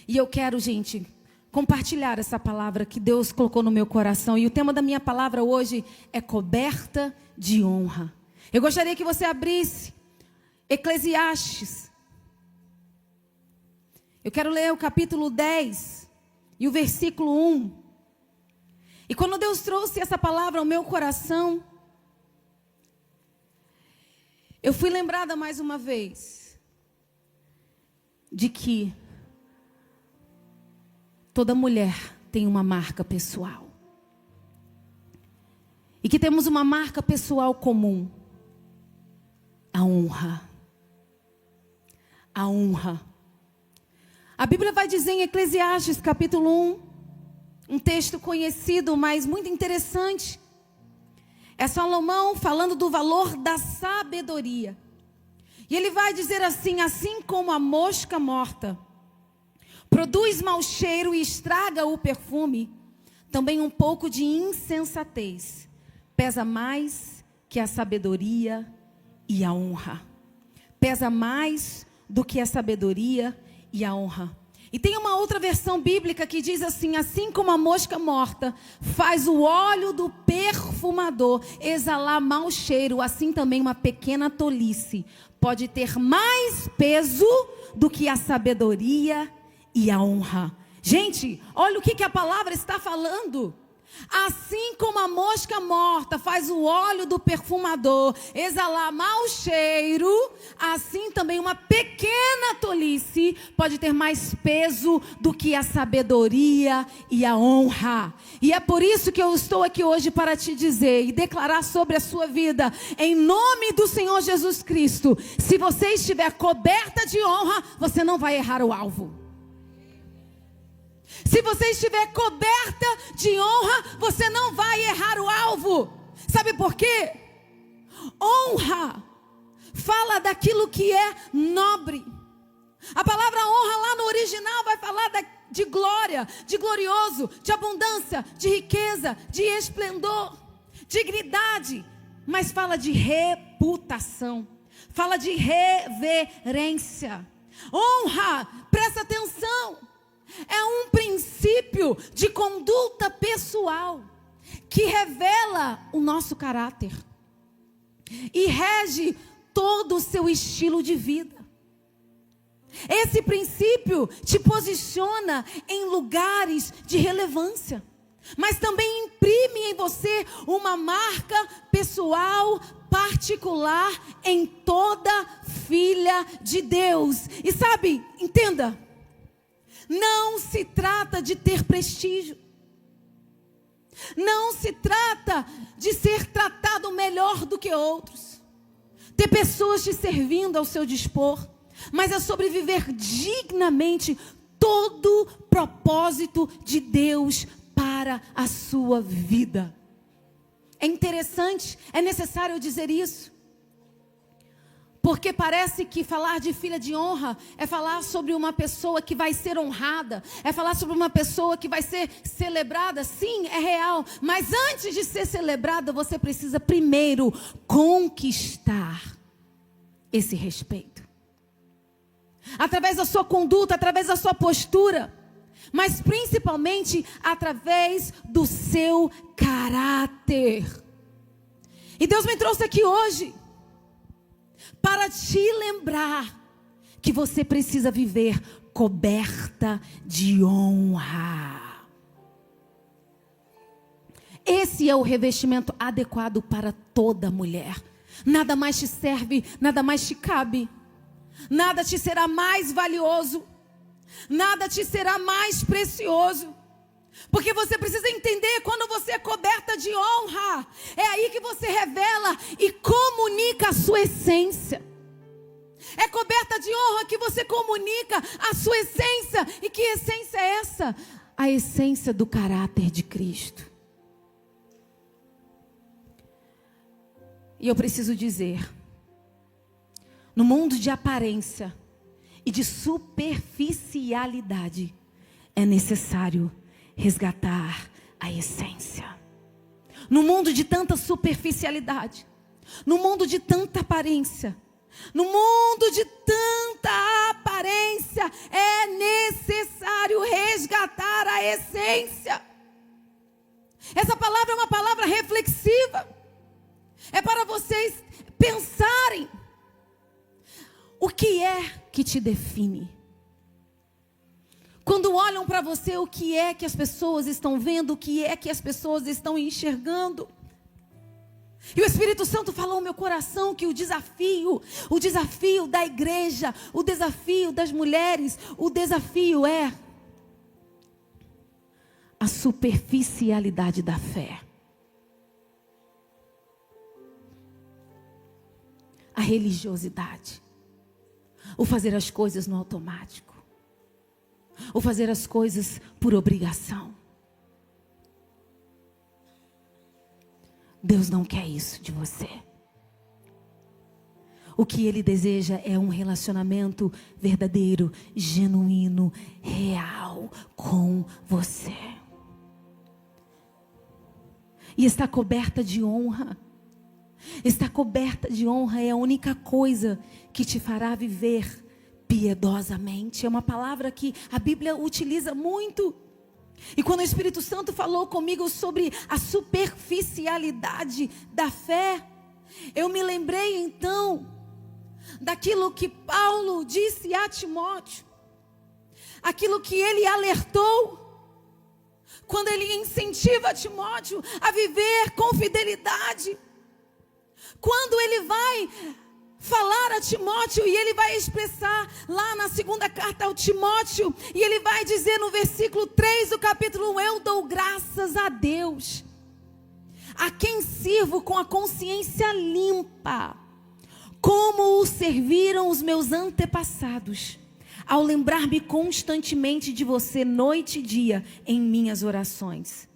E eu quero, gente, compartilhar essa palavra que Deus colocou no meu coração. E o tema da minha palavra hoje é coberta de honra. Eu gostaria que você abrisse Eclesiastes. Eu quero ler o capítulo 10 e o versículo 1. E quando Deus trouxe essa palavra ao meu coração, eu fui lembrada mais uma vez de que toda mulher tem uma marca pessoal. E que temos uma marca pessoal comum. A honra. A honra. A Bíblia vai dizer em Eclesiastes capítulo 1, um texto conhecido, mas muito interessante. É Salomão falando do valor da sabedoria. E ele vai dizer assim: assim como a mosca morta produz mau cheiro e estraga o perfume, também um pouco de insensatez pesa mais que a sabedoria e a honra. Pesa mais do que a sabedoria e a honra. E tem uma outra versão bíblica que diz assim: assim como a mosca morta faz o óleo do perfumador exalar mau cheiro, assim também uma pequena tolice pode ter mais peso do que a sabedoria e a honra. Gente, olha o que a palavra está falando. Assim como a mosca morta faz o óleo do perfumador exalar mau cheiro, assim também uma pequena tolice pode ter mais peso do que a sabedoria e a honra. E é por isso que eu estou aqui hoje para te dizer e declarar sobre a sua vida, em nome do Senhor Jesus Cristo: se você estiver coberta de honra, você não vai errar o alvo. Se você estiver coberta de honra, você não vai errar o alvo. Sabe por quê? Honra fala daquilo que é nobre. A palavra honra lá no original vai falar de glória, de glorioso, de abundância, de riqueza, de esplendor, dignidade. Mas fala de reputação, fala de reverência. Honra, presta atenção, é um princípio de conduta pessoal que revela o nosso caráter e rege todo o seu estilo de vida. Esse princípio te posiciona em lugares de relevância, mas também imprime em você uma marca pessoal particular em toda filha de Deus. E sabe, entenda, não se trata de ter prestígio. Não se trata de ser tratado melhor do que outros. Ter pessoas te servindo ao seu dispor. Mas é sobre viver dignamente todo propósito de Deus para a sua vida. É interessante, é necessário dizer isso. Porque parece que falar de filha de honra é falar sobre uma pessoa que vai ser honrada, é falar sobre uma pessoa que vai ser celebrada. Sim, é real, mas antes de ser celebrada, você precisa primeiro conquistar esse respeito. Através da sua conduta, através da sua postura, mas principalmente através do seu caráter. E Deus me trouxe aqui hoje para te lembrar que você precisa viver coberta de honra. Esse é o revestimento adequado para toda mulher. Nada mais te serve, nada mais te cabe. Nada te será mais valioso. Nada te será mais precioso. Porque você precisa entender, quando você é coberta de honra, é aí que você revela e comunica a sua essência. É coberta de honra que você comunica a sua essência. E que essência é essa? A essência do caráter de Cristo. E eu preciso dizer, no mundo de aparência e de superficialidade, é necessário resgatar a essência. No mundo de tanta superficialidade, no mundo de tanta aparência, no mundo de tanta aparência, é necessário resgatar a essência. Essa palavra é uma palavra reflexiva. É para vocês pensarem. O que é que te define? Quando olham para você, o que é que as pessoas estão vendo? O que é que as pessoas estão enxergando? E o Espírito Santo falou ao meu coração que o desafio da igreja, o desafio das mulheres, o desafio é a superficialidade da fé. A religiosidade. O fazer as coisas no automático. O fazer as coisas por obrigação. Deus não quer isso de você. O que Ele deseja é um relacionamento verdadeiro, genuíno, real com você. E está coberta de honra. Estar coberta de honra é a única coisa que te fará viver piedosamente. É uma palavra que a Bíblia utiliza muito. E quando o Espírito Santo falou comigo sobre a superficialidade da fé, eu me lembrei então daquilo que Paulo disse a Timóteo, aquilo que ele alertou, quando ele incentiva Timóteo a viver com fidelidade. Quando ele vai falar a Timóteo e ele vai expressar lá na segunda carta ao Timóteo, e ele vai dizer no versículo 3 do capítulo 1, eu dou graças a Deus, a quem sirvo com a consciência limpa, como o serviram os meus antepassados, ao lembrar-me constantemente de você noite e dia em minhas orações.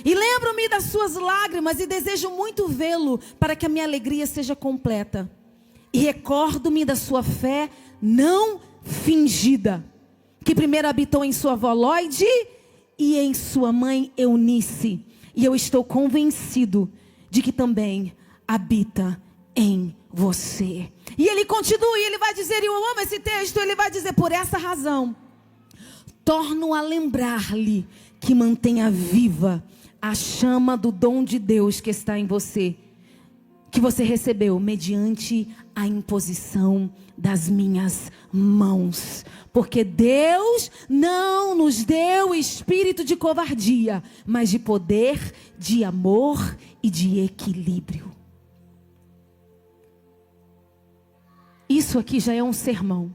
E lembro-me das suas lágrimas e desejo muito vê-lo para que a minha alegria seja completa. E recordo-me da sua fé não fingida, que primeiro habitou em sua avó Lóide e em sua mãe Eunice. E eu estou convencido de que também habita em você. E ele continua, e ele vai dizer, e eu amo esse texto, ele vai dizer, por essa razão, torno a lembrar-lhe que mantenha viva a chama do dom de Deus que está em você, que você recebeu mediante a imposição das minhas mãos. Porque Deus não nos deu espírito de covardia, mas de poder, de amor e de equilíbrio. Isso aqui já é um sermão.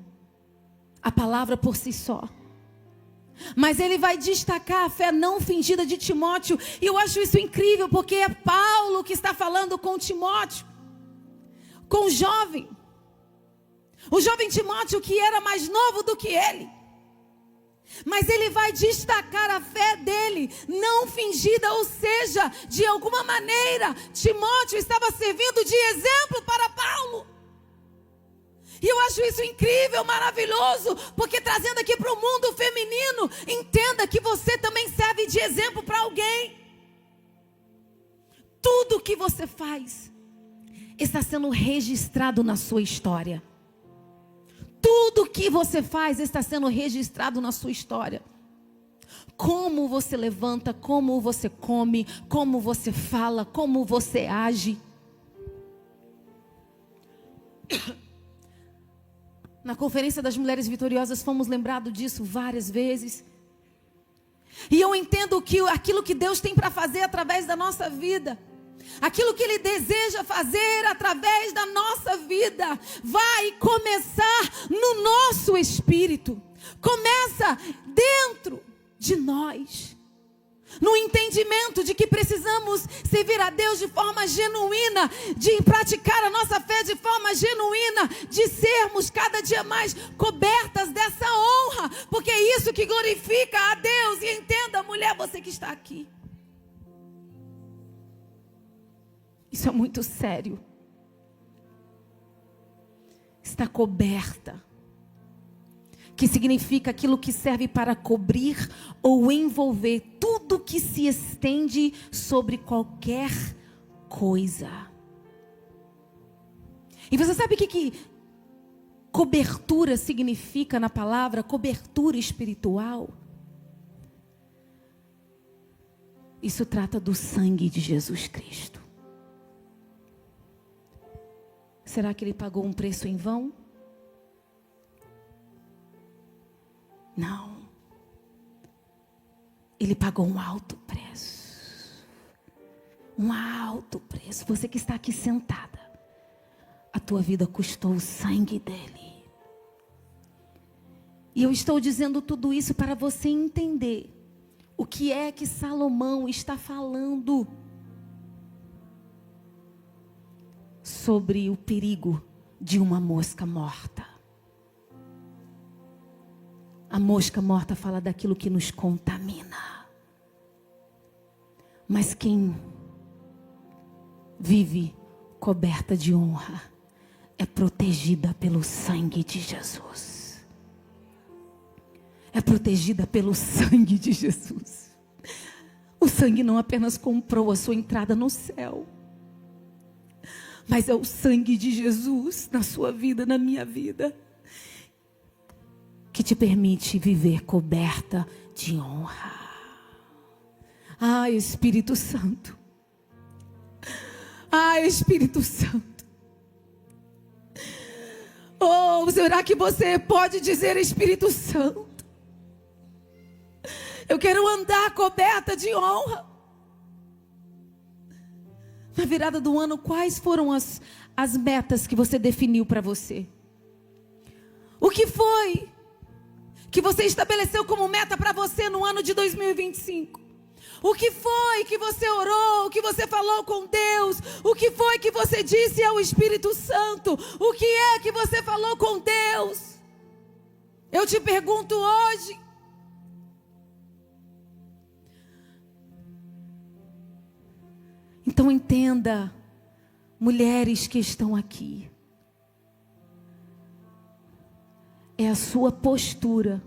A palavra por si só. Mas ele vai destacar a fé não fingida de Timóteo. E eu acho isso incrível, porque é Paulo que está falando com Timóteo, com o jovem Timóteo, que era mais novo do que ele. Mas ele vai destacar a fé dele, não fingida, ou seja, de alguma maneira, Timóteo estava servindo de exemplo para Paulo. E eu acho isso incrível, maravilhoso, porque trazendo aqui para o mundo feminino, entenda que você também serve de exemplo para alguém. Tudo que você faz está sendo registrado na sua história. Tudo que você faz está sendo registrado na sua história. Como você levanta, como você come, como você fala, como você age. Na Conferência das Mulheres Vitoriosas fomos lembrados disso várias vezes. E eu entendo que aquilo que Deus tem para fazer através da nossa vida, aquilo que Ele deseja fazer através da nossa vida, vai começar no nosso espírito. Começa dentro de nós. No entendimento de que precisamos servir a Deus de forma genuína, de praticar a nossa fé de forma genuína, de sermos cada dia mais cobertas dessa honra, porque é isso que glorifica a Deus. E entenda, mulher, você que está aqui, isso é muito sério. Está coberta, que significa aquilo que serve para cobrir ou envolver tudo que se estende sobre qualquer coisa. E você sabe o que cobertura significa na palavra? Cobertura espiritual. Isso trata do sangue de Jesus Cristo. Será que ele pagou um preço em vão? Não. Ele pagou um alto preço. Um alto preço. Você que está aqui sentada, a tua vida custou o sangue dele. E eu estou dizendo tudo isso para você entender o que é que Salomão está falando sobre o perigo de uma mosca morta. A mosca morta fala daquilo que nos contamina. Mas quem vive coberta de honra é protegida pelo sangue de Jesus. É protegida pelo sangue de Jesus. O sangue não apenas comprou a sua entrada no céu, mas é o sangue de Jesus na sua vida, na minha vida, que te permite viver coberta de honra. Ah, Espírito Santo. Ah, Espírito Santo. Oh, será que você pode dizer, Espírito Santo, eu quero andar coberta de honra? Na virada do ano, quais foram as metas que você definiu para você? O que foi que você estabeleceu como meta para você no ano de 2025? O que foi que você orou? O que você falou com Deus? O que foi que você disse ao Espírito Santo? O que é que você falou com Deus? Eu te pergunto hoje. Então entenda, mulheres que estão aqui, é a sua postura,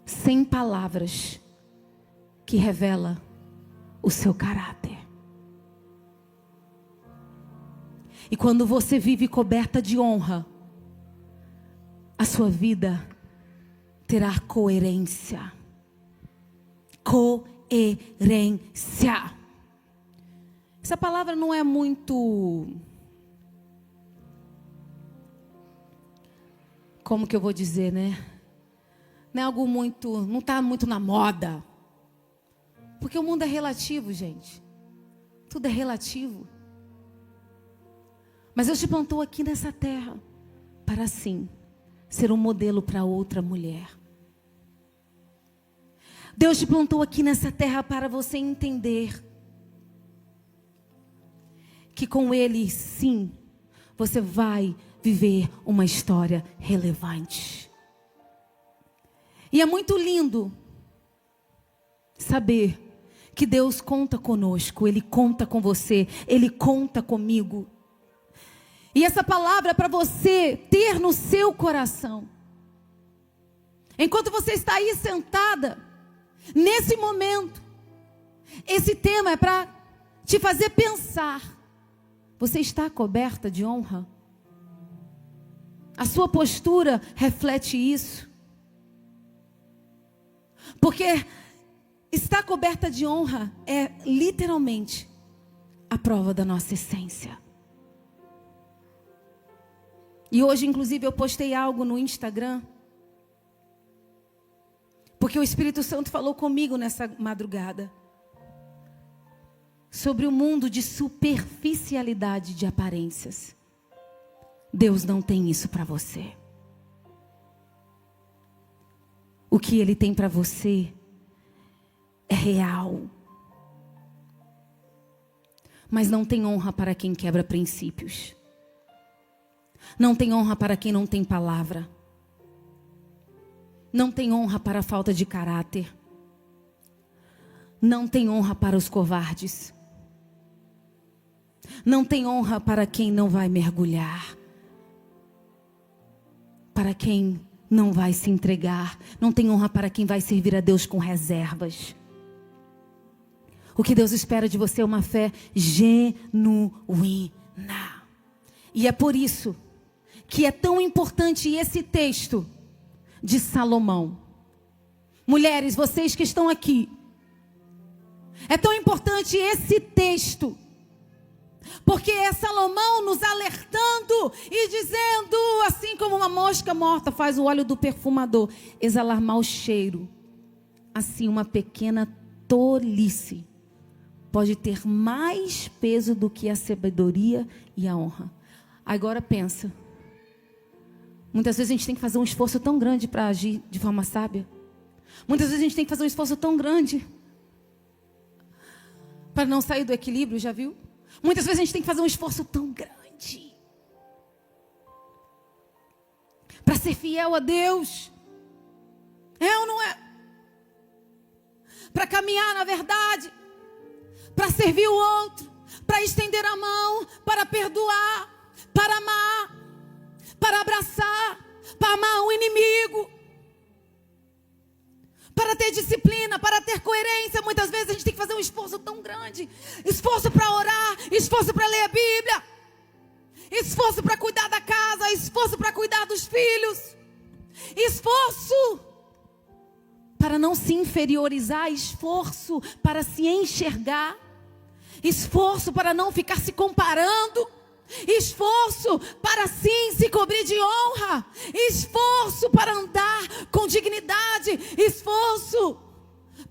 sem palavras, que revela o seu caráter. E quando você vive coberta de honra, a sua vida terá coerência. Coerência. Essa palavra não é muito, como que eu vou dizer, né? Não é algo muito, não está muito na moda. Porque o mundo é relativo, gente. Tudo é relativo. Mas Deus te plantou aqui nessa terra para assim ser um modelo para outra mulher. Deus te plantou aqui nessa terra para você entender que com Ele, sim, você vai viver uma história relevante. E é muito lindo saber que Deus conta conosco, Ele conta com você, Ele conta comigo. E essa palavra é para você ter no seu coração. Enquanto você está aí sentada, nesse momento, esse tema é para te fazer pensar. Você está coberta de honra? A sua postura reflete isso. Porque estar coberta de honra é literalmente a prova da nossa essência. E hoje, inclusive, eu postei algo no Instagram, porque o Espírito Santo falou comigo nessa madrugada sobre o mundo de superficialidade de aparências. Deus não tem isso para você. O que Ele tem para você é real. Mas não tem honra para quem quebra princípios. Não tem honra para quem não tem palavra. Não tem honra para a falta de caráter. Não tem honra para os covardes. Não tem honra para quem não vai mergulhar. Para quem não vai se entregar. Não tem honra para quem vai servir a Deus com reservas. O que Deus espera de você é uma fé genuína. E é por isso que é tão importante esse texto de Salomão. Mulheres, vocês que estão aqui, é tão importante esse texto, porque é Salomão nos alertando e dizendo, assim como uma mosca morta faz o óleo do perfumador exalar mau cheiro, assim uma pequena tolice pode ter mais peso do que a sabedoria e a honra. Agora pensa, muitas vezes a gente tem que fazer um esforço tão grande para agir de forma sábia. Muitas vezes a gente tem que fazer um esforço tão grande para não sair do equilíbrio, já viu? Muitas vezes a gente tem que fazer um esforço tão grande para ser fiel a Deus. É ou não é? Para caminhar na verdade, para servir o outro, para estender a mão, para perdoar, para amar, para abraçar, para amar o inimigo, para ter disciplina, para ter coerência. Muitas vezes a gente tem que fazer um esforço tão grande, esforço para orar, esforço para ler a Bíblia, esforço para cuidar da casa, esforço para cuidar dos filhos, esforço para não se inferiorizar, esforço para se enxergar, esforço para não ficar se comparando, esforço para sim se cobrir de honra, esforço para andar com dignidade, esforço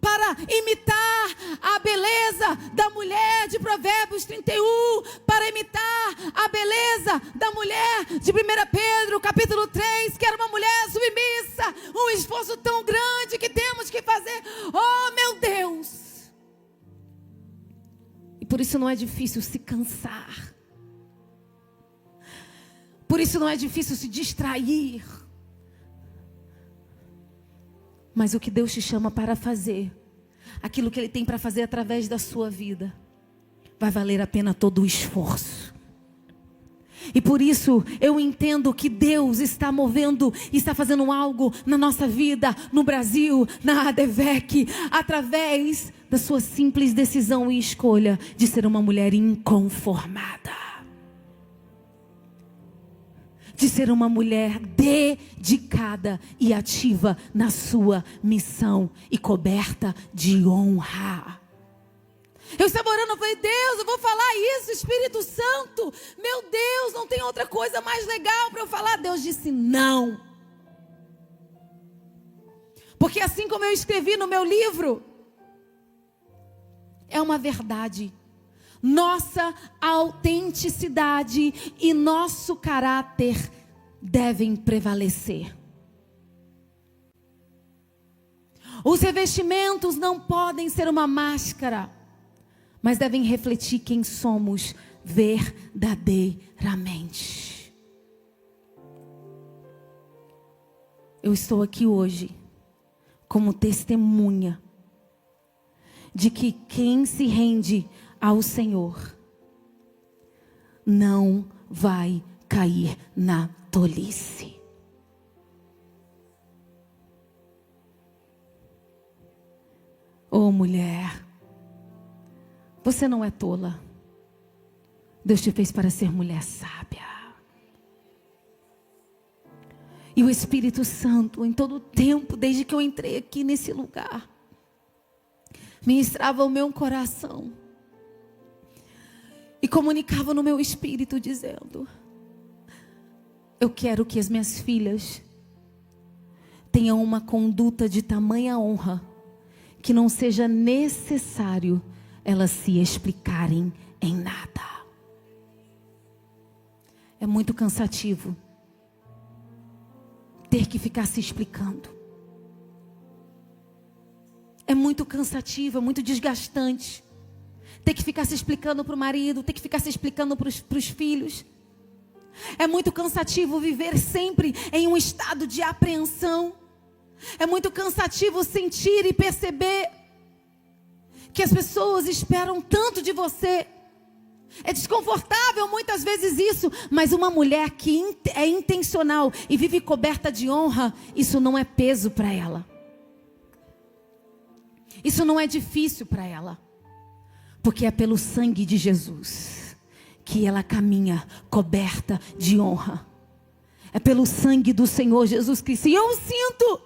para imitar a beleza da mulher de Provérbios 31, para imitar a beleza da mulher de 1 Pedro capítulo 3, que era uma mulher submissa. Um esforço tão grande que temos que fazer. Oh meu Deus! E por isso não é difícil se cansar, por isso não é difícil se distrair. Mas o que Deus te chama para fazer, aquilo que Ele tem para fazer através da sua vida, vai valer a pena todo o esforço. E por isso eu entendo que Deus está movendo, está fazendo algo na nossa vida, no Brasil, na ADVEC, através da sua simples decisão e escolha de ser uma mulher inconformada, de ser uma mulher dedicada e ativa na sua missão e coberta de honra. Eu estava orando, eu falei, Deus, eu vou falar isso, Espírito Santo. Meu Deus, não tem outra coisa mais legal para eu falar. Deus disse não. Porque assim como eu escrevi no meu livro, é uma verdade. Nossa autenticidade e nosso caráter devem prevalecer. Os revestimentos não podem ser uma máscara, mas devem refletir quem somos verdadeiramente. Eu estou aqui hoje como testemunha de que quem se rende ao Senhor não vai cair na tolice. Oh mulher, você não é tola. Deus te fez para ser mulher sábia. E o Espírito Santo, em todo o tempo, desde que eu entrei aqui nesse lugar, ministrava o meu coração e comunicava no meu espírito dizendo: eu quero que as minhas filhas tenham uma conduta de tamanha honra que não seja necessário elas se explicarem em nada. É muito cansativo ter que ficar se explicando. É muito cansativo, é muito desgastante ter que ficar se explicando para o marido, ter que ficar se explicando para os filhos. É muito cansativo viver sempre em um estado de apreensão. É muito cansativo sentir e perceber que as pessoas esperam tanto de você. É desconfortável muitas vezes isso, mas uma mulher que é intencional e vive coberta de honra, isso não é peso para ela. Isso não é difícil para ela, porque é pelo sangue de Jesus que ela caminha coberta de honra. É pelo sangue do Senhor Jesus Cristo. E eu sinto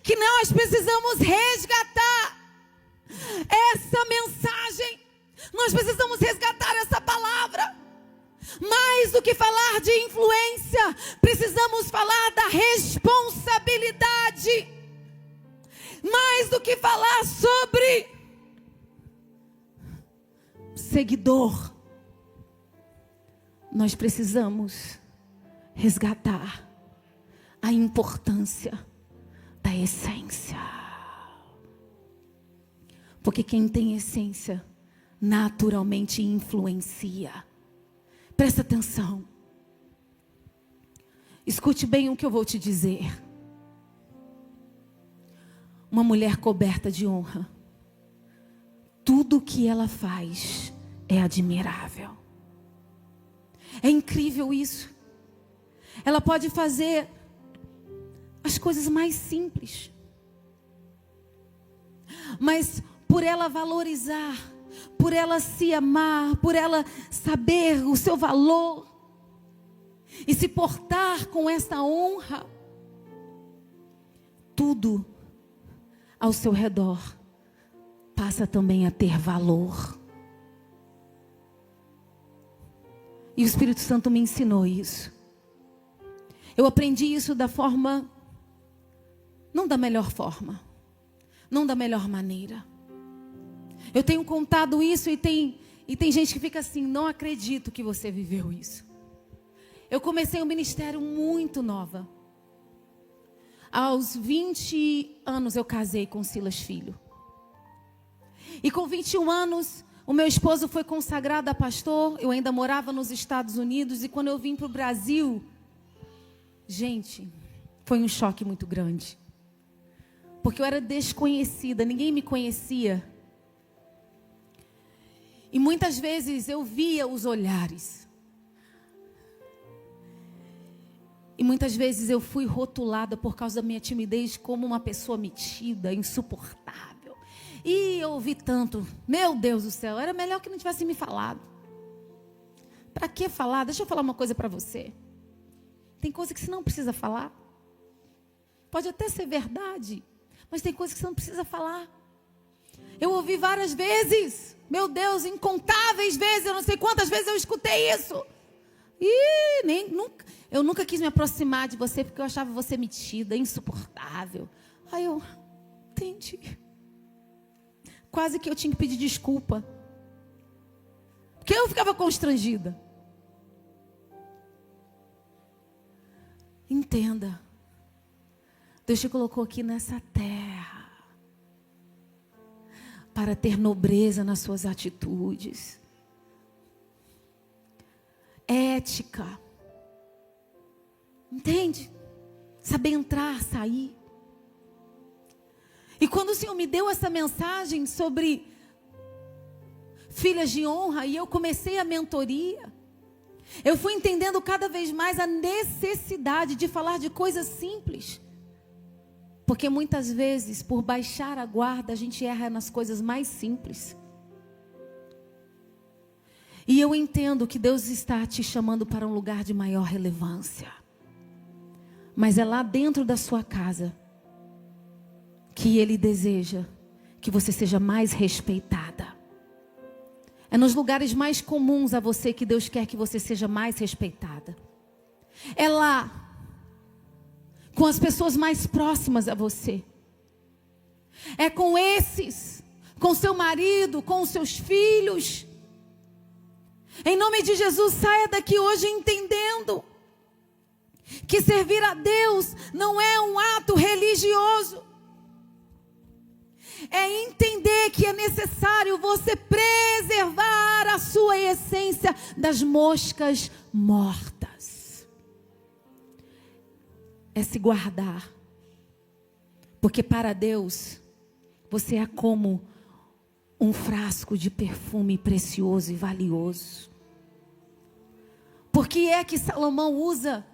que nós precisamos resgatar essa mensagem. Nós precisamos resgatar essa palavra. Mais do que falar de influência, precisamos falar da responsabilidade. Mais do que falar sobre seguidor, nós precisamos resgatar a importância da essência. Porque quem tem essência naturalmente influencia. Presta atenção. Escute bem o que eu vou te dizer. Uma mulher coberta de honra, tudo o que ela faz é admirável. É incrível isso. Ela pode fazer as coisas mais simples, mas por ela valorizar, por ela se amar, por ela saber o seu valor e se portar com essa honra, tudo ao seu redor passa também a ter valor. E o Espírito Santo me ensinou isso. Eu aprendi isso da forma, não da melhor forma, não da melhor maneira. Eu tenho contado isso e tem gente que fica assim, não acredito que você viveu isso. Eu comecei um ministério muito nova. Aos 20 anos eu casei com Silas Filho. E com 21 anos, o meu esposo foi consagrado a pastor. Eu ainda morava nos Estados Unidos. E quando eu vim para o Brasil, gente, foi um choque muito grande. Porque eu era desconhecida, ninguém me conhecia. E muitas vezes eu via os olhares. E muitas vezes eu fui rotulada por causa da minha timidez como uma pessoa metida, insuportável. E eu ouvi tanto, meu Deus do céu, era melhor que não tivesse me falado. Para que falar? Deixa eu falar uma coisa para você. Tem coisa que você não precisa falar. Pode até ser verdade, mas tem coisa que você não precisa falar. Eu ouvi várias vezes, meu Deus, incontáveis vezes, eu não sei quantas vezes eu escutei isso. E eu nunca quis me aproximar de você porque eu achava você metida, insuportável. Aí eu entendi. Quase que eu tinha que pedir desculpa. Porque eu ficava constrangida. Entenda. Deus te colocou aqui nessa terra para ter nobreza nas suas atitudes. Ética. Entende? Saber entrar, sair. E quando o Senhor me deu essa mensagem sobre filhas de honra, e eu comecei a mentoria, eu fui entendendo cada vez mais a necessidade de falar de coisas simples. Porque muitas vezes, por baixar a guarda, a gente erra nas coisas mais simples. E eu entendo que Deus está te chamando para um lugar de maior relevância. Mas é lá dentro da sua casa que Ele deseja que você seja mais respeitada. É nos lugares mais comuns a você que Deus quer que você seja mais respeitada. É lá, com as pessoas mais próximas a você. É com esses, com seu marido, com os seus filhos. Em nome de Jesus, saia daqui hoje entendendo que servir a Deus não é um ato religioso. É entender que é necessário você preservar a sua essência das moscas mortas. É se guardar. Porque para Deus, você é como um frasco de perfume precioso e valioso. Por que é que Salomão usa?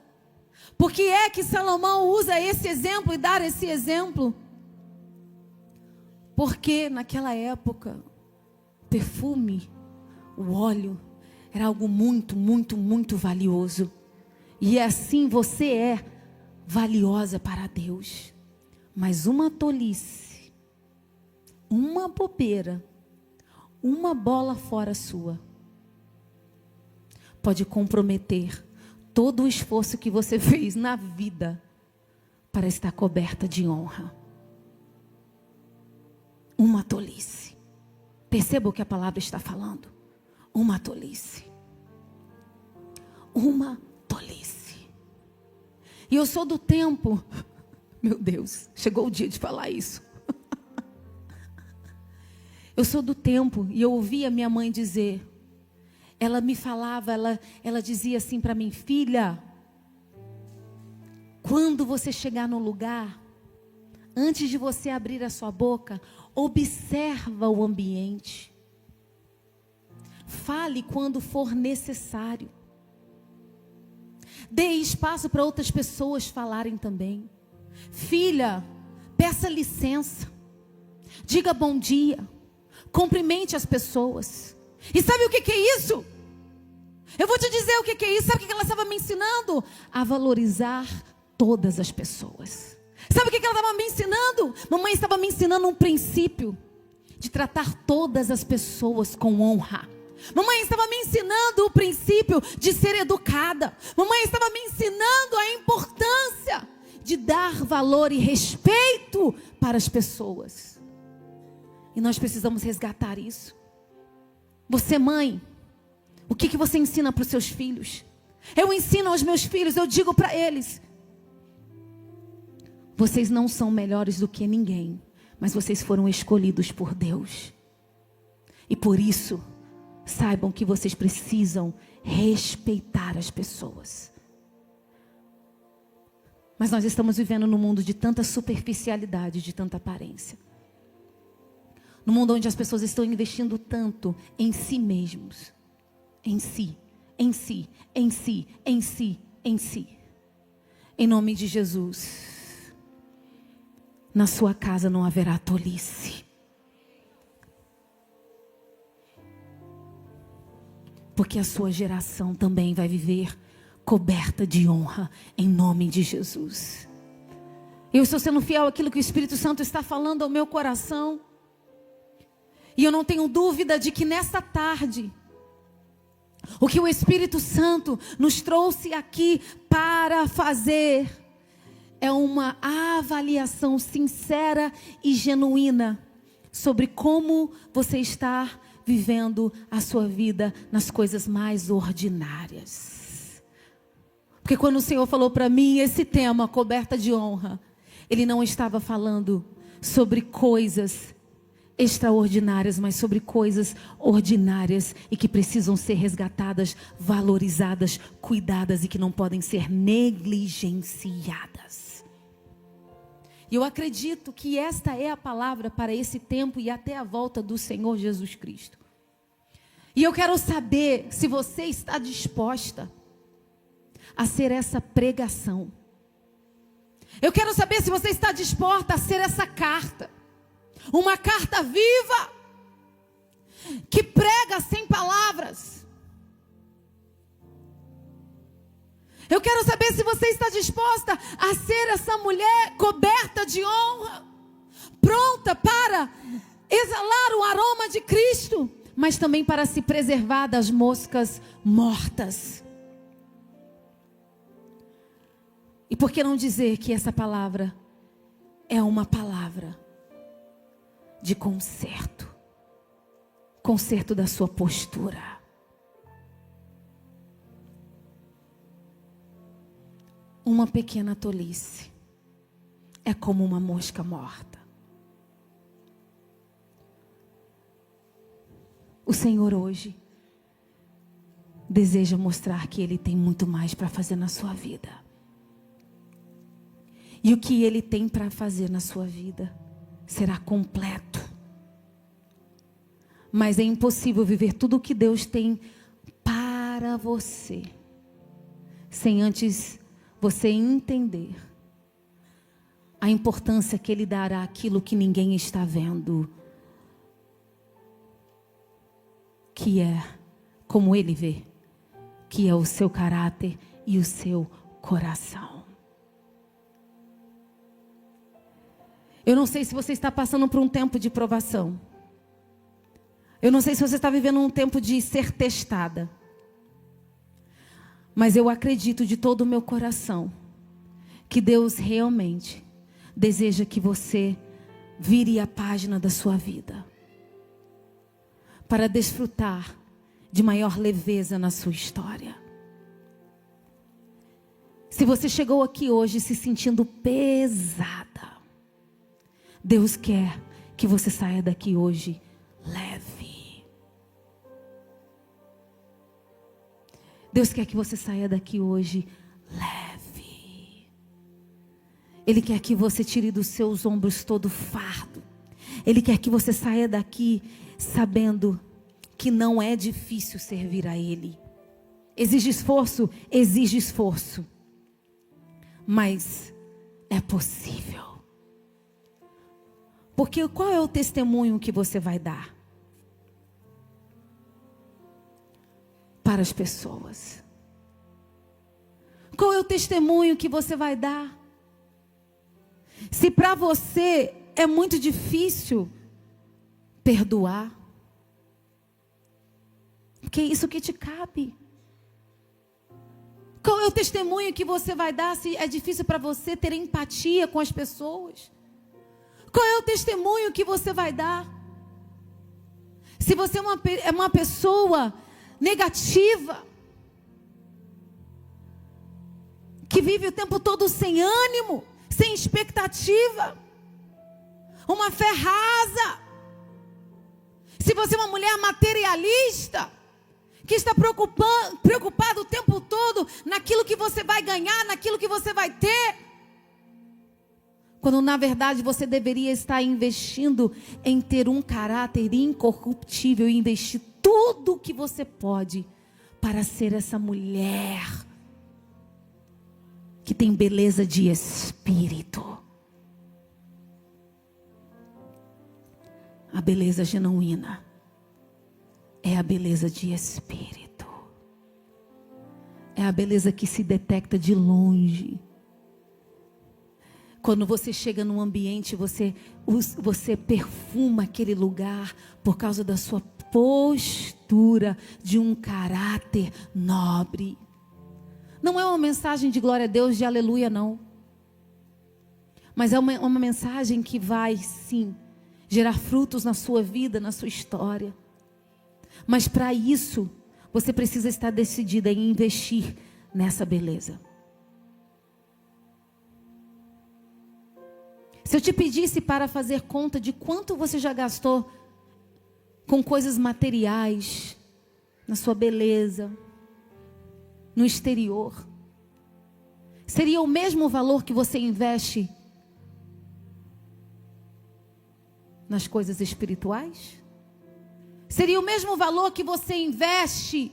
Por que é que Salomão usa esse exemplo e dá esse exemplo? Porque naquela época, perfume, o óleo, era algo muito, muito, muito valioso. E assim você é valiosa para Deus. Mas uma tolice, uma bobeira, uma bola fora sua, pode comprometer todo o esforço que você fez na vida para estar coberta de honra. Uma tolice. Perceba o que a palavra está falando. Uma tolice. Uma tolice. E eu sou do tempo, meu Deus, chegou o dia de falar isso. Eu sou do tempo e eu ouvia minha mãe dizer, ela me falava, ela dizia assim para mim, filha, quando você chegar no lugar, antes de você abrir a sua boca, observa o ambiente. Fale quando for necessário. Dê espaço para outras pessoas falarem também. Filha, peça licença. Diga bom dia. Cumprimente as pessoas. E sabe o que é isso? Eu vou te dizer o que é isso. Sabe o que ela estava me ensinando? A valorizar todas as pessoas. Sabe o que ela estava me ensinando? Mamãe estava me ensinando um princípio de tratar todas as pessoas com honra. Mamãe estava me ensinando o princípio de ser educada. Mamãe estava me ensinando a importância de dar valor e respeito para as pessoas. E nós precisamos resgatar isso. Você, mãe, o que você ensina para os seus filhos? Eu ensino aos meus filhos, eu digo para eles: vocês não são melhores do que ninguém, mas vocês foram escolhidos por Deus. E por isso, saibam que vocês precisam respeitar as pessoas. Mas nós estamos vivendo num mundo de tanta superficialidade, de tanta aparência. No mundo onde as pessoas estão investindo tanto em si mesmos. Em si, em si, em si, em si, em si. Em nome de Jesus, na sua casa não haverá tolice. Porque a sua geração também vai viver coberta de honra, em nome de Jesus. Eu estou sendo fiel àquilo que o Espírito Santo está falando ao meu coração. E eu não tenho dúvida de que nessa tarde, o que o Espírito Santo nos trouxe aqui para fazer é uma avaliação sincera e genuína sobre como você está vivendo a sua vida nas coisas mais ordinárias. Porque quando o Senhor falou para mim esse tema, coberta de honra, Ele não estava falando sobre coisas extraordinárias, mas sobre coisas ordinárias e que precisam ser resgatadas, valorizadas, cuidadas e que não podem ser negligenciadas. E eu acredito que esta é a palavra para esse tempo e até a volta do Senhor Jesus Cristo. E eu quero saber se você está disposta a ser essa pregação. Eu quero saber se você está disposta a ser essa carta. Uma carta viva, que prega sem palavras. Eu quero saber se você está disposta a ser essa mulher coberta de honra, pronta para exalar o aroma de Cristo, mas também para se preservar das moscas mortas. E por que não dizer que essa palavra é uma palavra de conserto, conserto da sua postura. Uma pequena tolice é como uma mosca morta. O Senhor hoje deseja mostrar que Ele tem muito mais para fazer na sua vida. E o que Ele tem para fazer na sua vida será completo. Mas é impossível viver tudo o que Deus tem para você sem antes você entender a importância que Ele dará àquilo que ninguém está vendo, que é como Ele vê, que é o seu caráter e o seu coração. Eu não sei se você está passando por um tempo de provação. Eu não sei se você está vivendo um tempo de ser testada. Mas eu acredito de todo o meu coração que Deus realmente deseja que você vire a página da sua vida para desfrutar de maior leveza na sua história. Se você chegou aqui hoje se sentindo pesada, Deus quer que você saia daqui hoje leve. Deus quer que você saia daqui hoje leve. Ele quer que você tire dos seus ombros todo o fardo. Ele quer que você saia daqui sabendo que não é difícil servir a Ele. Exige esforço, mas é possível. Porque qual é o testemunho que você vai dar para as pessoas? Qual é o testemunho que você vai dar? Se para você é muito difícil perdoar, porque é isso que te cabe. Qual é o testemunho que você vai dar se é difícil para você ter empatia com as pessoas? Qual é o testemunho que você vai dar? Se você é uma pessoa negativa, que vive o tempo todo sem ânimo, sem expectativa, uma fé rasa. Se você é uma mulher materialista, que está preocupado o tempo todo naquilo que você vai ganhar, naquilo que você vai ter, quando na verdade você deveria estar investindo em ter um caráter incorruptível e investir tudo o que você pode para ser essa mulher que tem beleza de espírito. A beleza genuína é a beleza de espírito. É a beleza que se detecta de longe. Quando você chega num ambiente, você perfuma aquele lugar por causa da sua postura de um caráter nobre. Não é uma mensagem de glória a Deus, de aleluia, não. Mas é uma mensagem que vai, sim, gerar frutos na sua vida, na sua história. Mas para isso, você precisa estar decidida em investir nessa beleza. Se eu te pedisse para fazer conta de quanto você já gastou com coisas materiais, na sua beleza, no exterior, seria o mesmo valor que você investe nas coisas espirituais? Seria o mesmo valor que você investe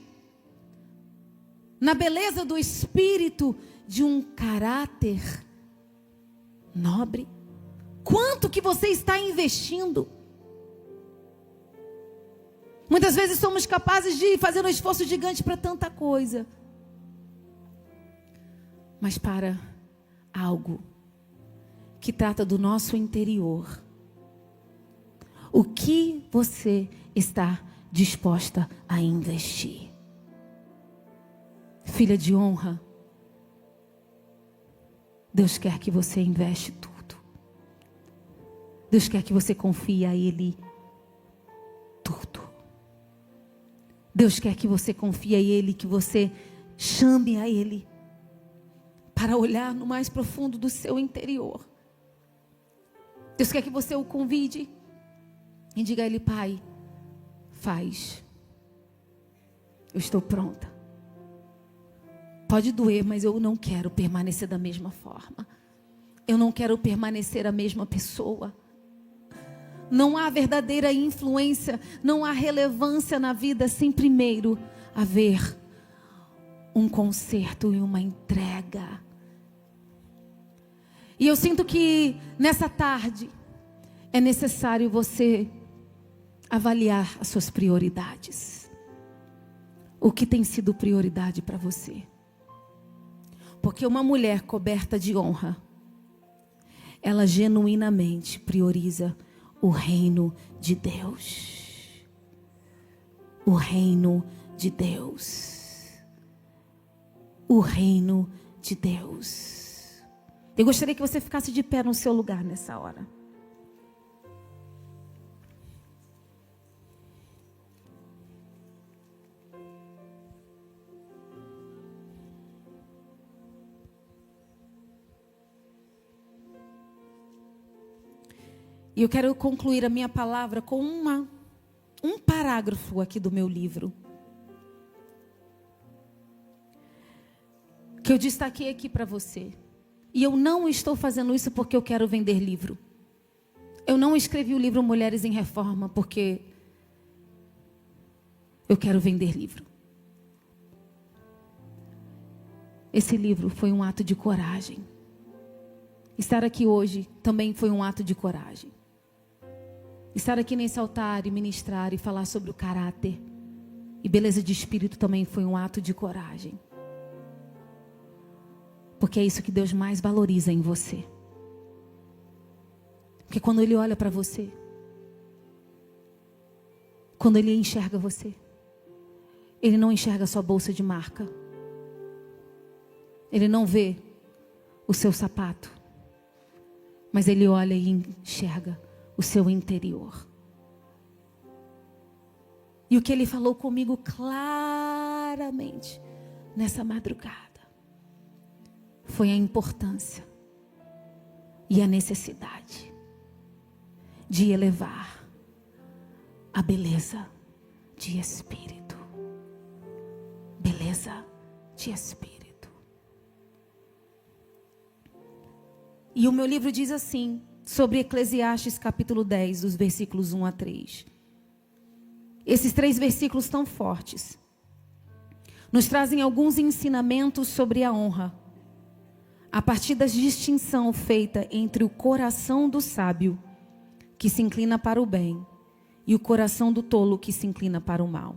na beleza do espírito de um caráter nobre? Quanto que você está investindo? Muitas vezes somos capazes de fazer um esforço gigante para tanta coisa, mas para algo que trata do nosso interior, o que você está disposta a investir? Filha de honra, Deus quer que você investe tudo. Deus quer que você confie a Ele tudo. Deus quer que você confie a Ele, que você chame a Ele para olhar no mais profundo do seu interior. Deus quer que você o convide e diga a Ele: Pai, faz. Eu estou pronta. Pode doer, mas eu não quero permanecer da mesma forma. Eu não quero permanecer a mesma pessoa. Não há verdadeira influência, não há relevância na vida sem primeiro haver um conserto e uma entrega. E eu sinto que nessa tarde é necessário você avaliar as suas prioridades. O que tem sido prioridade para você? Porque uma mulher coberta de honra, ela genuinamente prioriza o reino de Deus. O reino de Deus. O reino de Deus. Eu gostaria que você ficasse de pé no seu lugar nessa hora. E eu quero concluir a minha palavra com um parágrafo aqui do meu livro. Que eu destaquei aqui para você. E eu não estou fazendo isso porque eu quero vender livro. Eu não escrevi o livro Mulheres em Reforma porque eu quero vender livro. Esse livro foi um ato de coragem. Estar aqui hoje também foi um ato de coragem. Estar aqui nesse altar e ministrar e falar sobre o caráter e beleza de espírito também foi um ato de coragem. Porque é isso que Deus mais valoriza em você. Porque quando Ele olha para você, quando Ele enxerga você, Ele não enxerga a sua bolsa de marca. Ele não vê o seu sapato. Mas Ele olha e enxerga o seu interior. E o que Ele falou comigo claramente nessa madrugada foi a importância e a necessidade de elevar a beleza de espírito. Beleza de espírito. E o meu livro diz assim, sobre Eclesiastes capítulo 10, dos versículos 1 a 3. Esses 3 versículos tão fortes nos trazem alguns ensinamentos sobre a honra, a partir da distinção feita entre o coração do sábio, que se inclina para o bem, e o coração do tolo, que se inclina para o mal.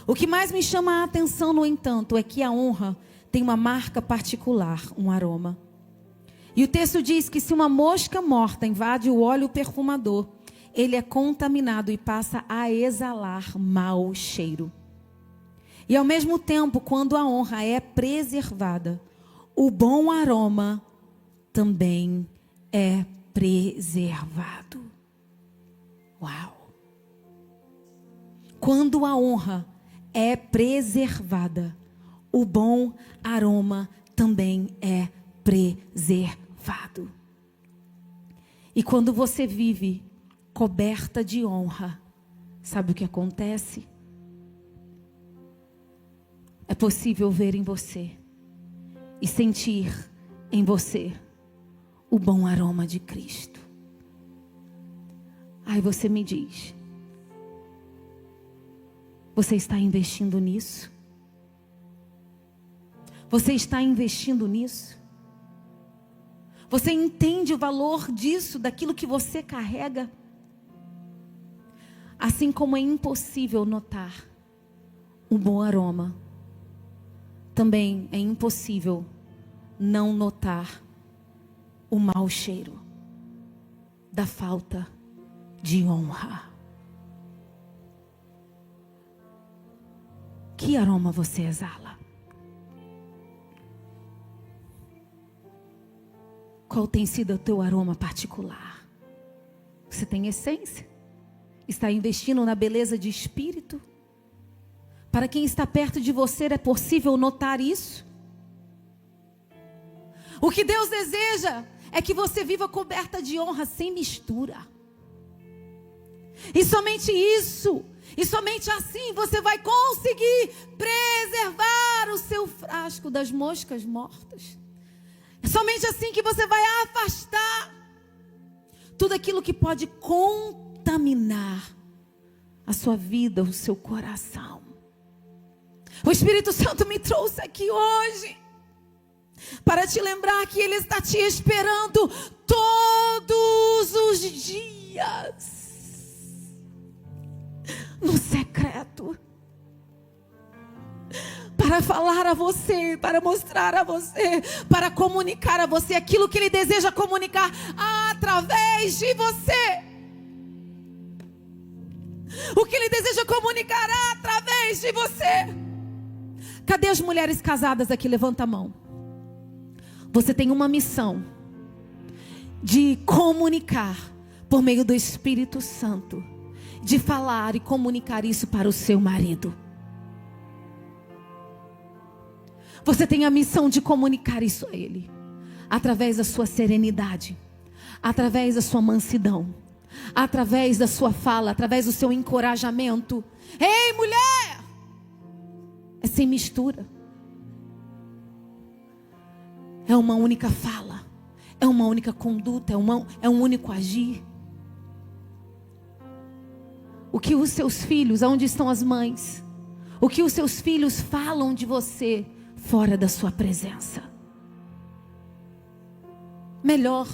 O que mais me chama a atenção, no entanto, é que a honra tem uma marca particular, um aroma. E o texto diz que se uma mosca morta invade o óleo perfumador, ele é contaminado e passa a exalar mau cheiro. E ao mesmo tempo, quando a honra é preservada, o bom aroma também é preservado. Uau! Quando a honra é preservada, o bom aroma também é preservado. E quando você vive coberta de honra, sabe o que acontece? É possível ver em você e sentir em você o bom aroma de Cristo. Aí você me diz, você está investindo nisso? Você está investindo nisso? Você entende o valor disso, daquilo que você carrega? Assim como é impossível notar um bom aroma, também é impossível não notar o mau cheiro da falta de honra. Que aroma você exala? Qual tem sido o teu aroma particular? Você tem essência? Está investindo na beleza de espírito? Para quem está perto de você é possível notar isso? O que Deus deseja é que você viva coberta de honra sem mistura. E somente isso, e somente assim você vai conseguir preservar o seu frasco das moscas mortas. É somente assim que você vai afastar tudo aquilo que pode contaminar a sua vida, o seu coração. O Espírito Santo me trouxe aqui hoje para te lembrar que Ele está te esperando todos os dias no secreto, para para falar a você, para mostrar a você, para comunicar a você aquilo que Ele deseja comunicar através de você. O que Ele deseja comunicar através de você. Cadê as mulheres casadas aqui? Levanta a mão. Você tem uma missão de comunicar por meio do Espírito Santo, de falar e comunicar isso para o seu marido. Você tem a missão de comunicar isso a ele, através da sua serenidade, através da sua mansidão, através da sua fala, através do seu encorajamento. Ei, mulher! É sem mistura. É uma única fala, é uma única conduta, é um único agir. O que os seus filhos, aonde estão as mães? O que os seus filhos falam de você fora da sua presença? Melhor,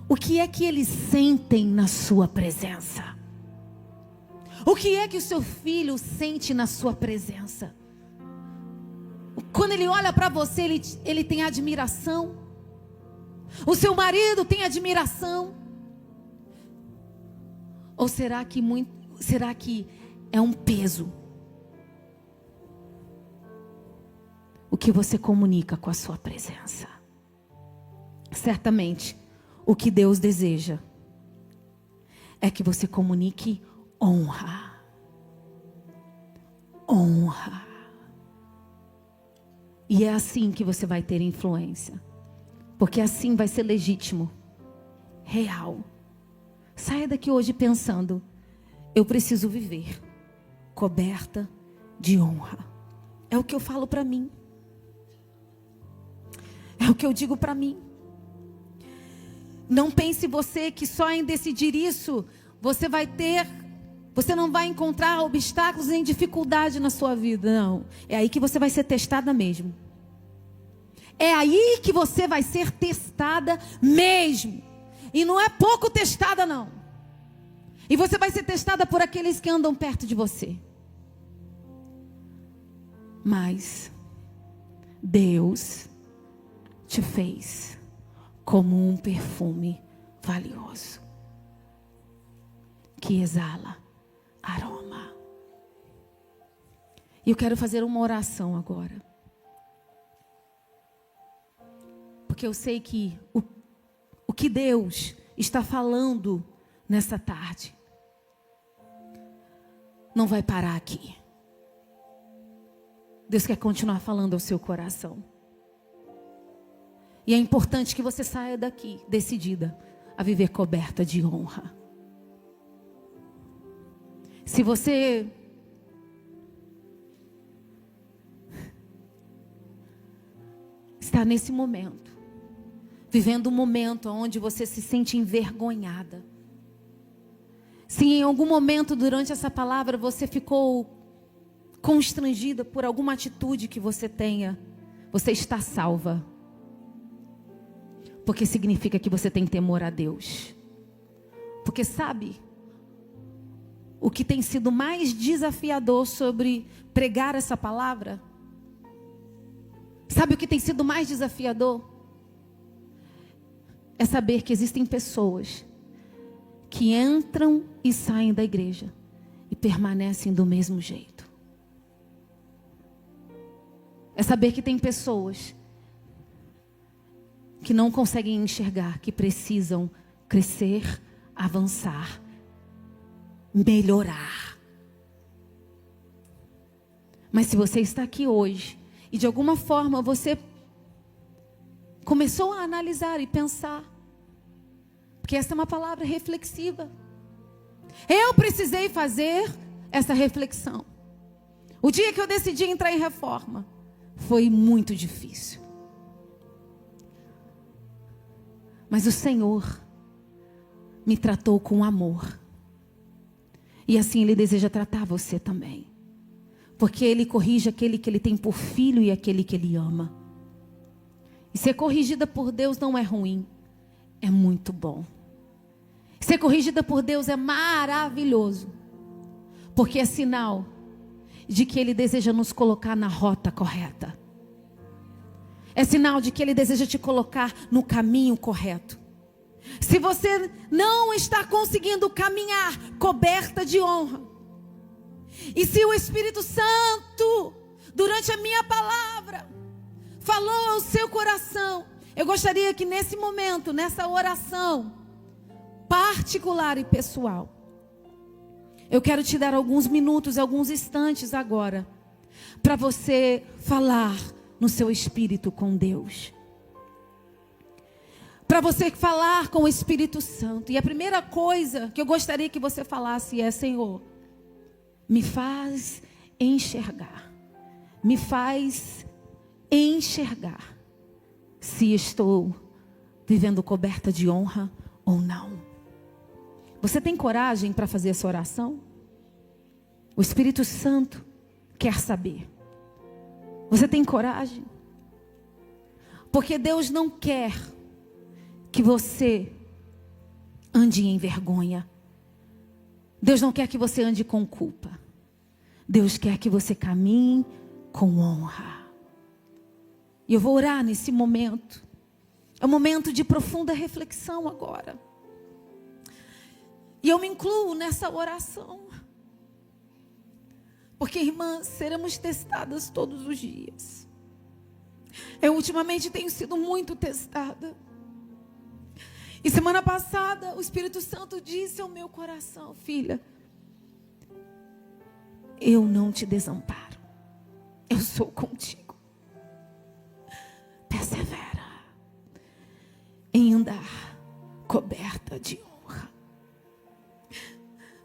o que é que eles sentem na sua presença? O que é que o seu filho sente na sua presença? Quando ele olha para você, ele tem admiração. O seu marido tem admiração. Ou será que é um peso? O que você comunica com a sua presença? Certamente, o que Deus deseja é que você comunique honra. Honra. E é assim que você vai ter influência. Porque assim vai ser legítimo, real. Saia daqui hoje pensando: eu preciso viver coberta de honra. É o que eu falo para mim. É o que eu digo para mim. Não pense você que só em decidir isso você não vai encontrar obstáculos nem dificuldade na sua vida. Não, é aí que você vai ser testada mesmo. É aí que você vai ser testada mesmo. E não é pouco testada, não. E você vai ser testada por aqueles que andam perto de você. Mas Deus te fez como um perfume valioso, que exala aroma. E eu quero fazer uma oração agora. Porque eu sei que o que Deus está falando nessa tarde não vai parar aqui. Deus quer continuar falando ao seu coração. E é importante que você saia daqui decidida a viver coberta de honra. Se você está nesse momento, vivendo um momento onde você se sente envergonhada, se em algum momento durante essa palavra você ficou constrangida por alguma atitude que você tenha, você está salva. Porque significa que você tem temor a Deus. Porque sabe, o que tem sido mais desafiador sobre pregar essa palavra? Sabe o que tem sido mais desafiador? É saber que existem pessoas que entram e saem da igreja e permanecem do mesmo jeito. É saber que tem pessoas que não conseguem enxergar, que precisam crescer, avançar, melhorar. Mas se você está aqui hoje e de alguma forma você começou a analisar e pensar, porque essa é uma palavra reflexiva. Eu precisei fazer essa reflexão. O dia que eu decidi entrar em reforma foi muito difícil. Mas o Senhor me tratou com amor. E assim Ele deseja tratar você também. Porque Ele corrige aquele que Ele tem por filho e aquele que Ele ama. E ser corrigida por Deus não é ruim. É muito bom. Ser corrigida por Deus é maravilhoso. Porque é sinal de que Ele deseja nos colocar na rota correta. É sinal de que Ele deseja te colocar no caminho correto. Se você não está conseguindo caminhar coberta de honra, e se o Espírito Santo, durante a minha palavra, falou ao seu coração, eu gostaria que nesse momento, nessa oração particular e pessoal, eu quero te dar alguns minutos, alguns instantes agora, para você falar no seu espírito com Deus. Para você falar com o Espírito Santo. E a primeira coisa que eu gostaria que você falasse é: Senhor, me faz enxergar. Me faz enxergar se estou vivendo coberta de honra ou não. Você tem coragem para fazer essa oração? O Espírito Santo quer saber. Você tem coragem? Porque Deus não quer que você ande em vergonha. Deus não quer que você ande com culpa. Deus quer que você caminhe com honra. E eu vou orar nesse momento. É um momento de profunda reflexão agora. E eu me incluo nessa oração. Porque, irmãs, seremos testadas todos os dias. Eu ultimamente tenho sido muito testada. E semana passada o Espírito Santo disse ao meu coração: filha, eu não te desamparo. Eu sou contigo. Persevera em andar coberta de honra.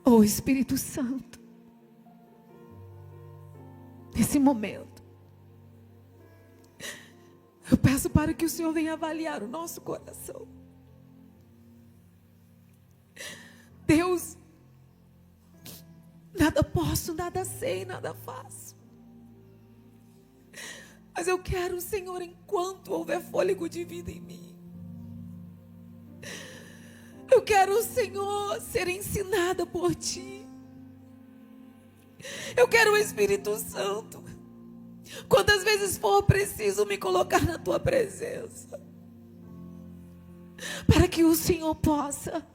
Oh Espírito Santo, nesse momento, eu peço para que o Senhor venha avaliar o nosso coração. Deus, nada posso, nada sei, nada faço. Mas eu quero, Senhor, enquanto houver fôlego de vida em mim, eu quero, Senhor, ser ensinada por Ti. Eu quero o Espírito Santo, quantas vezes for preciso, me colocar na Tua presença, para que o Senhor possa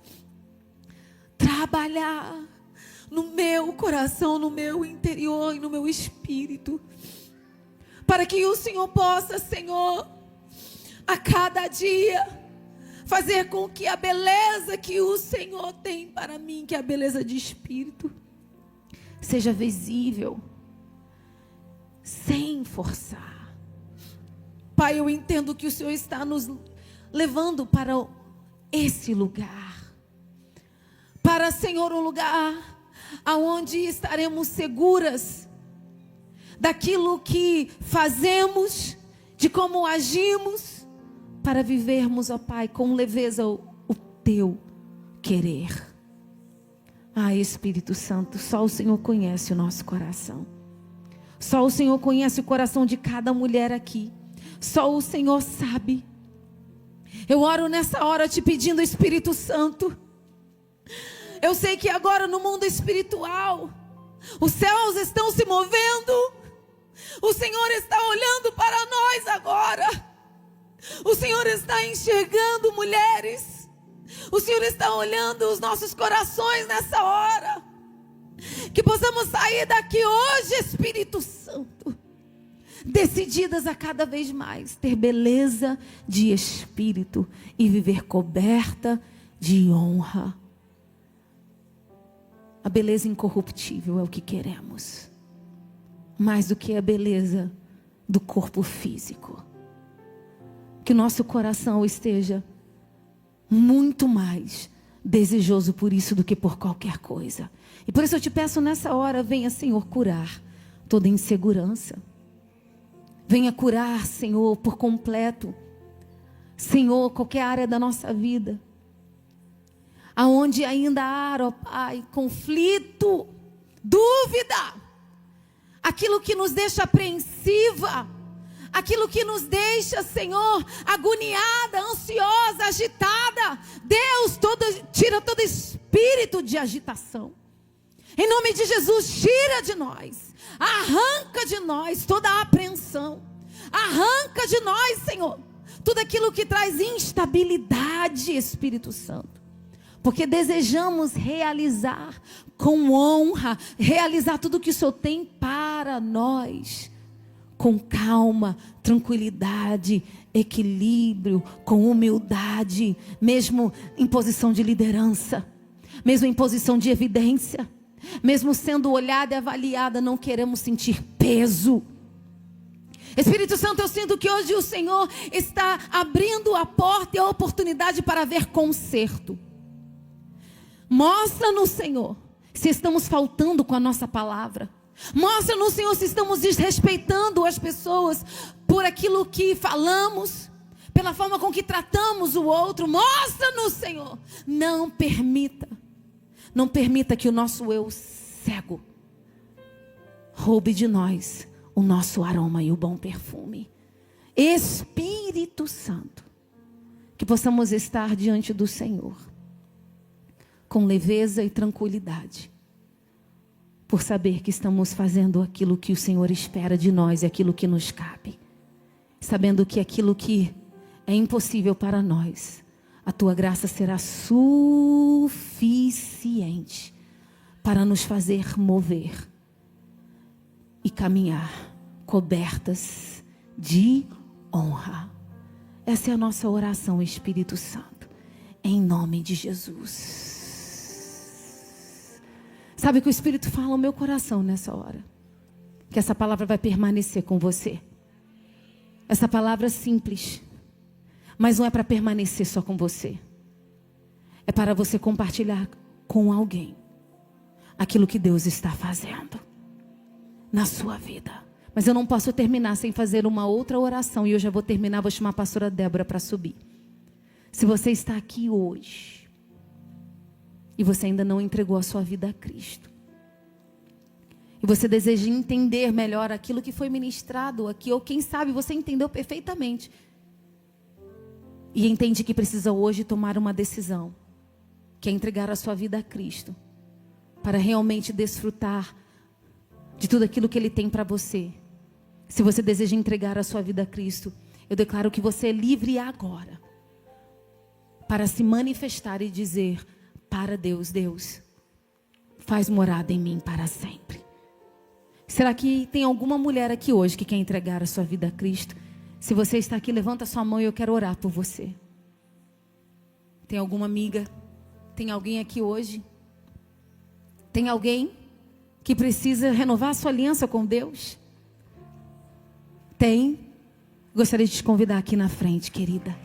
trabalhar no meu coração, no meu interior e no meu espírito, para que o Senhor possa, Senhor, a cada dia fazer com que a beleza que o Senhor tem para mim, que é a beleza de espírito, seja visível, sem forçar. Pai, eu entendo que o Senhor está nos levando para esse lugar, para, Senhor, um lugar aonde estaremos seguras daquilo que fazemos, de como agimos, para vivermos, ó Pai, com leveza o Teu querer. Ah, Espírito Santo, só o Senhor conhece o nosso coração. Só o Senhor conhece o coração de cada mulher aqui. Só o Senhor sabe. Eu oro nessa hora te pedindo, Espírito Santo, eu sei que agora no mundo espiritual, os céus estão se movendo. O Senhor está olhando para nós agora. O Senhor está enxergando mulheres. O Senhor está olhando os nossos corações nessa hora. Que possamos sair daqui hoje, Espírito Santo, decididas a cada vez mais ter beleza de espírito e viver coberta de honra. A beleza incorruptível é o que queremos, mais do que a beleza do corpo físico. Que o nosso coração esteja muito mais desejoso por isso do que por qualquer coisa. E por isso eu te peço nessa hora, venha, Senhor, curar toda insegurança. Venha curar, Senhor, por completo, Senhor, qualquer área da nossa vida, aonde ainda há, ó Pai, conflito, dúvida, aquilo que nos deixa apreensiva, aquilo que nos deixa, Senhor, agoniada, ansiosa, agitada. Deus, tira todo espírito de agitação. Em nome de Jesus, tira de nós Arranca de nós toda a apreensão. Arranca de nós, Senhor, tudo aquilo que traz instabilidade, Espírito Santo. Porque desejamos realizar com honra, realizar tudo que o Senhor tem para nós. Com calma, tranquilidade, equilíbrio, com humildade, mesmo em posição de liderança, mesmo em posição de evidência, mesmo sendo olhada e avaliada, não queremos sentir peso. Espírito Santo, eu sinto que hoje o Senhor está abrindo a porta e a oportunidade para ver conserto. Mostra-nos, Senhor, se estamos faltando com a nossa palavra. Mostra-nos, Senhor, se estamos desrespeitando as pessoas por aquilo que falamos, pela forma com que tratamos o outro. Mostra-nos, Senhor. Não permita que o nosso eu cego roube de nós o nosso aroma e o bom perfume. Espírito Santo, que possamos estar diante do Senhor com leveza e tranquilidade, por saber que estamos fazendo aquilo que o Senhor espera de nós e aquilo que nos cabe, sabendo que aquilo que é impossível para nós, a Tua graça será suficiente para nos fazer mover e caminhar cobertas de honra. Essa é a nossa oração, Espírito Santo, em nome de Jesus. Sabe que o Espírito fala ao meu coração nessa hora, que essa palavra vai permanecer com você. Essa palavra simples, mas não é para permanecer só com você. É para você compartilhar com alguém aquilo que Deus está fazendo na sua vida. Mas eu não posso terminar sem fazer uma outra oração. E eu já vou terminar, vou chamar a pastora Débora para subir. Se você está aqui hoje e você ainda não entregou a sua vida a Cristo, e você deseja entender melhor aquilo que foi ministrado aqui, ou quem sabe você entendeu perfeitamente e entende que precisa hoje tomar uma decisão, que é entregar a sua vida a Cristo, para realmente desfrutar de tudo aquilo que Ele tem para você. Se você deseja entregar a sua vida a Cristo, eu declaro que você é livre agora para se manifestar e dizer para Deus: Deus, faz morada em mim para sempre. Será que tem alguma mulher aqui hoje que quer entregar a sua vida a Cristo? Se você está aqui, levanta a sua mão e eu quero orar por você. Tem alguma amiga? Tem alguém aqui hoje? Tem alguém que precisa renovar a sua aliança com Deus? Tem? Gostaria de te convidar aqui na frente, querida.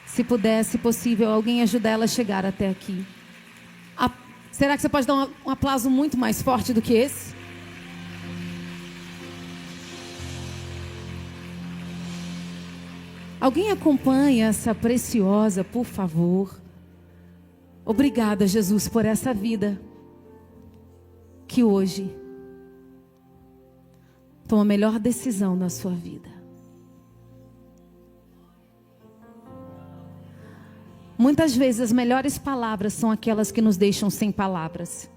Se puder, se possível, alguém ajudar ela a chegar até aqui. Será que você pode dar um aplauso muito mais forte do que esse? Alguém acompanha essa preciosa, por favor. Obrigada, Jesus, por essa vida que hoje toma a melhor decisão na sua vida. Muitas vezes as melhores palavras são aquelas que nos deixam sem palavras.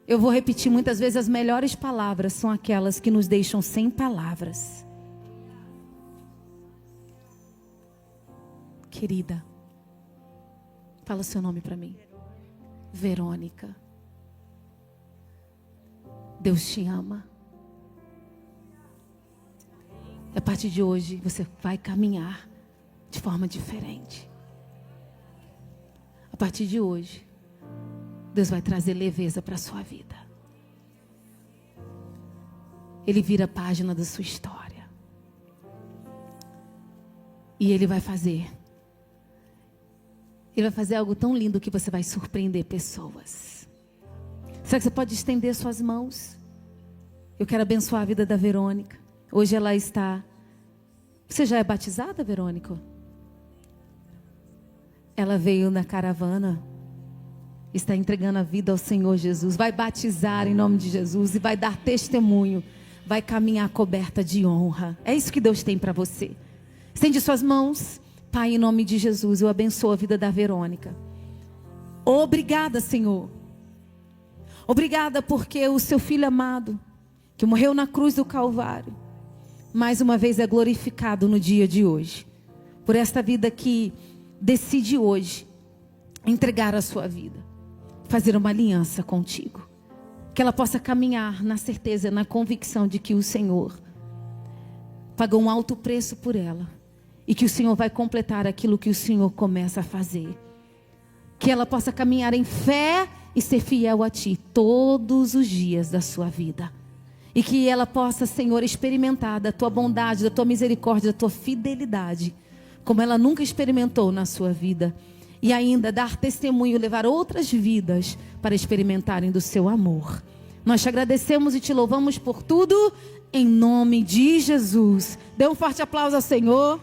Eu vou repetir, muitas vezes as melhores palavras são aquelas que nos deixam sem palavras. Querida, fala o seu nome para mim. Verônica. Deus te ama. A partir de hoje você vai caminhar de forma diferente. A partir de hoje, Deus vai trazer leveza para a sua vida. Ele vira a página da sua história. E Ele vai fazer algo tão lindo que você vai surpreender pessoas. Será que você pode estender suas mãos? Eu quero abençoar a vida da Verônica. Hoje ela está... Você já é batizada, Verônica? Ela veio na caravana, está entregando a vida ao Senhor Jesus. Vai batizar em nome de Jesus e vai dar testemunho. Vai caminhar coberta de honra. É isso que Deus tem para você. Estende suas mãos. Pai, em nome de Jesus, eu abençoo a vida da Verônica. Obrigada, Senhor. Obrigada porque o seu Filho amado, que morreu na cruz do Calvário, mais uma vez é glorificado no dia de hoje. Por esta vida que decide hoje entregar a sua vida, fazer uma aliança contigo. Que ela possa caminhar na certeza, na convicção de que o Senhor pagou um alto preço por ela. E que o Senhor vai completar aquilo que o Senhor começa a fazer. Que ela possa caminhar em fé e ser fiel a Ti todos os dias da sua vida. E que ela possa, Senhor, experimentar da Tua bondade, da Tua misericórdia, da Tua fidelidade, como ela nunca experimentou na sua vida. E ainda dar testemunho, levar outras vidas para experimentarem do Seu amor. Nós te agradecemos e te louvamos por tudo, em nome de Jesus. Dê um forte aplauso ao Senhor.